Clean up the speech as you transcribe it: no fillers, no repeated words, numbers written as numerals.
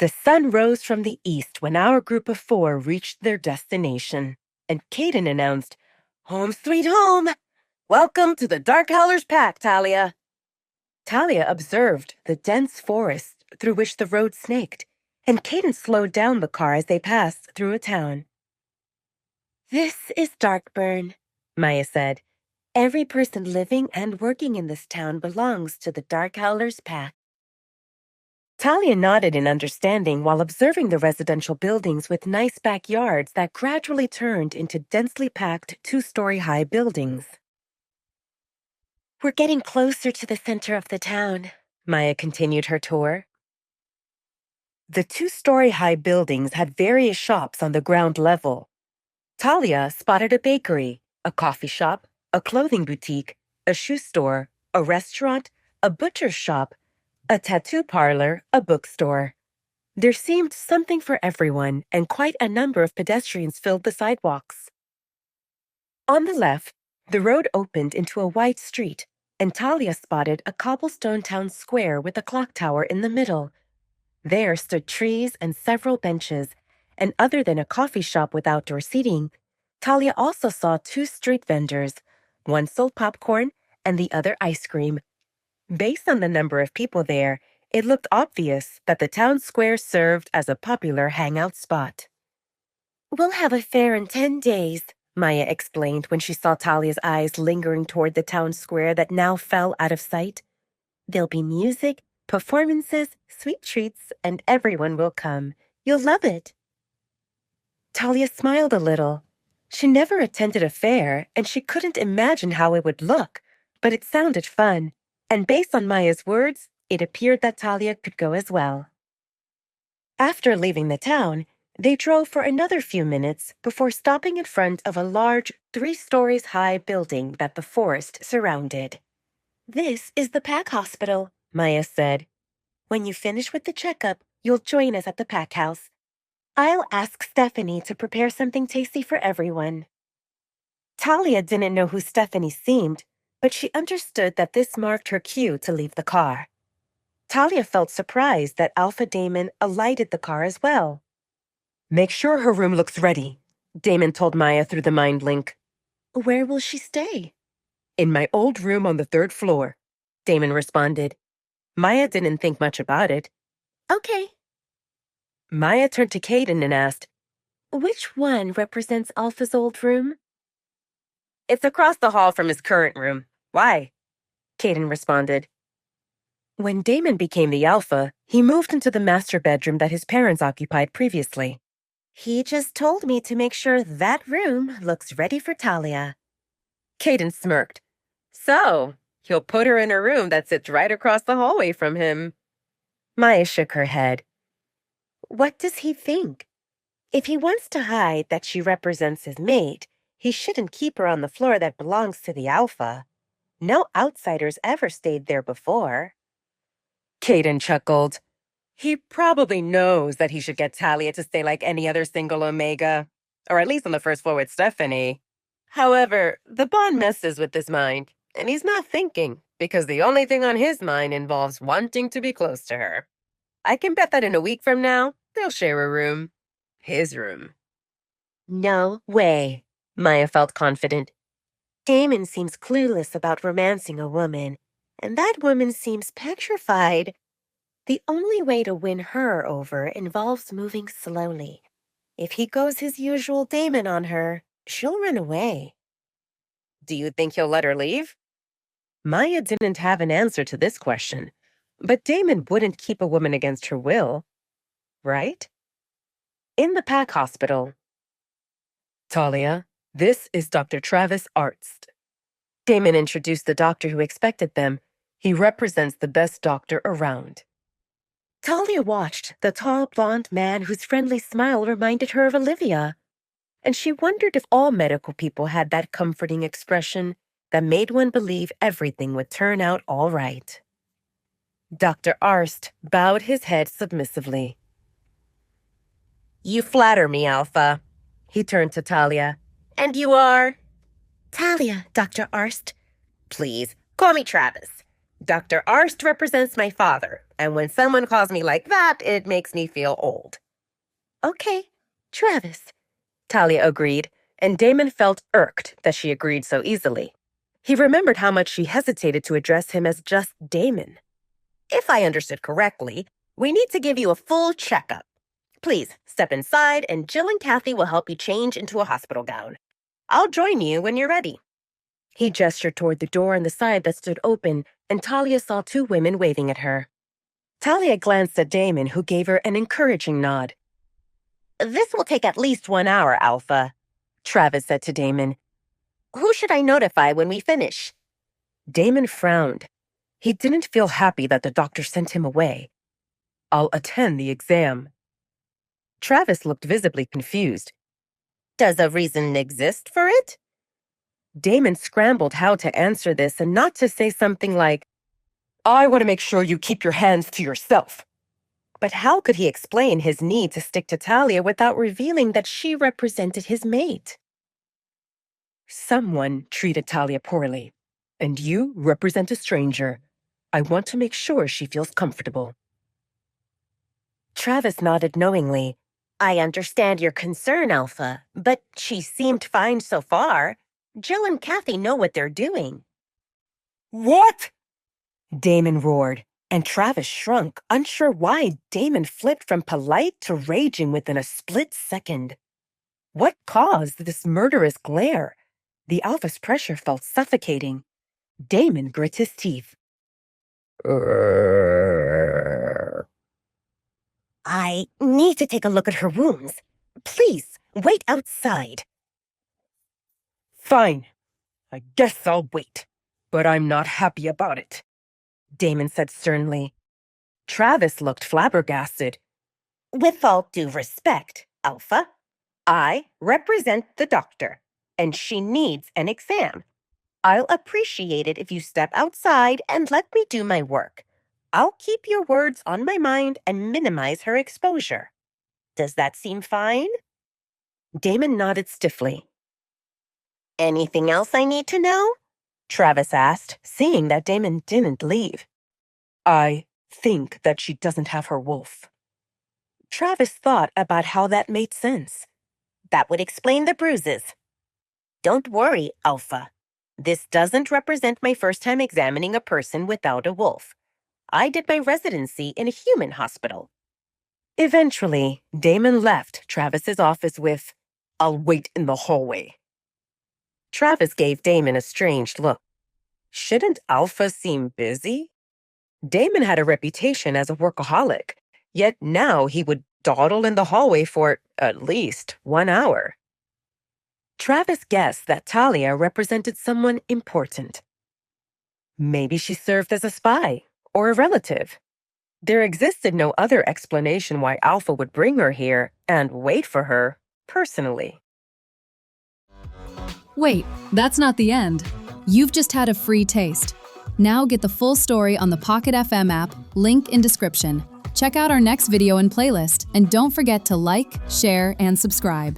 The sun rose from the east when our group of 4 reached their destination, and Caden announced, "Home sweet home! Welcome to the Dark Howler's Pack, Talia." Talia observed the dense forest through which the road snaked, and Caden slowed down the car as they passed through a town. "This is Darkburn," Maya said. "Every person living and working in this town belongs to the Dark Howler's Pack." Talia nodded in understanding while observing the residential buildings with nice backyards that gradually turned into densely packed 2-story-high buildings. "We're getting closer to the center of the town," Maya continued her tour. The 2-story-high buildings had various shops on the ground level. Talia spotted a bakery, a coffee shop, a clothing boutique, a shoe store, a restaurant, a butcher's shop, a tattoo parlor, a bookstore. There seemed something for everyone, and quite a number of pedestrians filled the sidewalks. On the left, the road opened into a wide street, and Talia spotted a cobblestone town square with a clock tower in the middle. There stood trees and several benches, and other than a coffee shop with outdoor seating, Talia also saw 2 street vendors. One sold popcorn and the other ice cream. Based on the number of people there, it looked obvious that the town square served as a popular hangout spot. "We'll have a fair in 10 days, Maya explained when she saw Talia's eyes lingering toward the town square that now fell out of sight. "There'll be music, performances, sweet treats, and everyone will come. You'll love it." Talia smiled a little. She never attended a fair, and she couldn't imagine how it would look, but it sounded fun. And based on Maya's words, it appeared that Talia could go as well. After leaving the town, they drove for another few minutes before stopping in front of a large 3 stories high building that the forest surrounded. "This is the Pack Hospital," Maya said. "When you finish with the checkup, you'll join us at the Pack House. I'll ask Stephanie to prepare something tasty for everyone." Talia didn't know who Stephanie seemed, but she understood that this marked her cue to leave the car. Talia felt surprised that Alpha Damon alighted the car as well. "Make sure her room looks ready," Damon told Maya through the mind link. "Where will she stay?" "In my old room on the 3rd floor," Damon responded. Maya didn't think much about it. "Okay." Maya turned to Caden and asked, "Which one represents Alpha's old room?" "It's across the hall from his current room. Why?" Caden responded. When Damon became the Alpha, he moved into the master bedroom that his parents occupied previously. "He just told me to make sure that room looks ready for Talia." Caden smirked. "So, he'll put her in a room that sits right across the hallway from him." Maya shook her head. "What does he think? If he wants to hide that she represents his mate, he shouldn't keep her on the floor that belongs to the Alpha. No outsiders ever stayed there before." Caden chuckled. "He probably knows that he should get Talia to stay like any other single Omega, or at least on the first floor with Stephanie. However, the bond messes with his mind, and he's not thinking, because the only thing on his mind involves wanting to be close to her. I can bet that in a week from now, they'll share a room. His room." "No way," Maya felt confident. "Damon seems clueless about romancing a woman, and that woman seems petrified. The only way to win her over involves moving slowly. If he goes his usual Damon on her, she'll run away." "Do you think he'll let her leave?" Maya didn't have an answer to this question, but Damon wouldn't keep a woman against her will, right? In the Pack Hospital. "Talia, this is Dr. Travis Arzt." Damon introduced the doctor who expected them. He represents the best doctor around. Talia watched the tall blonde man whose friendly smile reminded her of Olivia, and she wondered if all medical people had that comforting expression that made one believe everything would turn out all right. Dr. Arzt bowed his head submissively. "You flatter me, Alpha." He turned to Talia. "And you are?" "Talia, Dr. Arzt." "Please, call me Travis. Dr. Arzt represents my father, And when someone calls me like that, it makes me feel old. Okay, Travis, Talia agreed, and Damon felt irked that she agreed so easily. He remembered how much she hesitated to address him as just Damon. If I understood correctly, we need to give you a full checkup. Please, step inside and Jill and Kathy will help you change into a hospital gown. I'll join you when you're ready. He gestured toward the door on the side that stood open, and Talia saw two women waving at her. Talia glanced at Damon, who gave her an encouraging nod. This will take at least 1 hour, Alpha, Travis said to Damon. Who should I notify when we finish? Damon frowned. He didn't feel happy that the doctor sent him away. I'll attend the exam. Travis looked visibly confused. Does a reason exist for it? Damon scrambled how to answer this and not to say something like, I want to make sure you keep your hands to yourself. But how could he explain his need to stick to Talia without revealing that she represented his mate? Someone treated Talia poorly, and you represent a stranger. I want to make sure she feels comfortable. Travis nodded knowingly. I understand your concern, Alpha, but she seemed fine so far. Jill and Kathy know what they're doing. What? Damon roared, and Travis shrunk, unsure why Damon flipped from polite to raging within a split second. What caused this murderous glare? The Alpha's pressure felt suffocating. Damon grit his teeth. I need to take a look at her wounds. Please, wait outside. Fine. I guess I'll wait. But I'm not happy about it, Damon said sternly. Travis looked flabbergasted. With all due respect, Alpha, I represent the doctor, and she needs an exam. I'll appreciate it if you step outside and let me do my work. I'll keep your words on my mind and minimize her exposure. Does that seem fine? Damon nodded stiffly. Anything else I need to know? Travis asked, seeing that Damon didn't leave. I think that she doesn't have her wolf. Travis thought about how that made sense. That would explain the bruises. Don't worry, Alpha. This doesn't represent my first time examining a person without a wolf. I did my residency in a human hospital. Eventually, Damon left Travis's office with, I'll wait in the hallway. Travis gave Damon a strange look. Shouldn't Alpha seem busy? Damon had a reputation as a workaholic, yet now he would dawdle in the hallway for at least 1 hour. Travis guessed that Talia represented someone important. Maybe she served as a spy or a relative. There existed no other explanation why Alpha would bring her here and wait for her personally. Wait, that's not the end. You've just had a free taste. Now get the full story on the Pocket FM app, link in description. Check out our next video and playlist, and don't forget to like, share, and subscribe.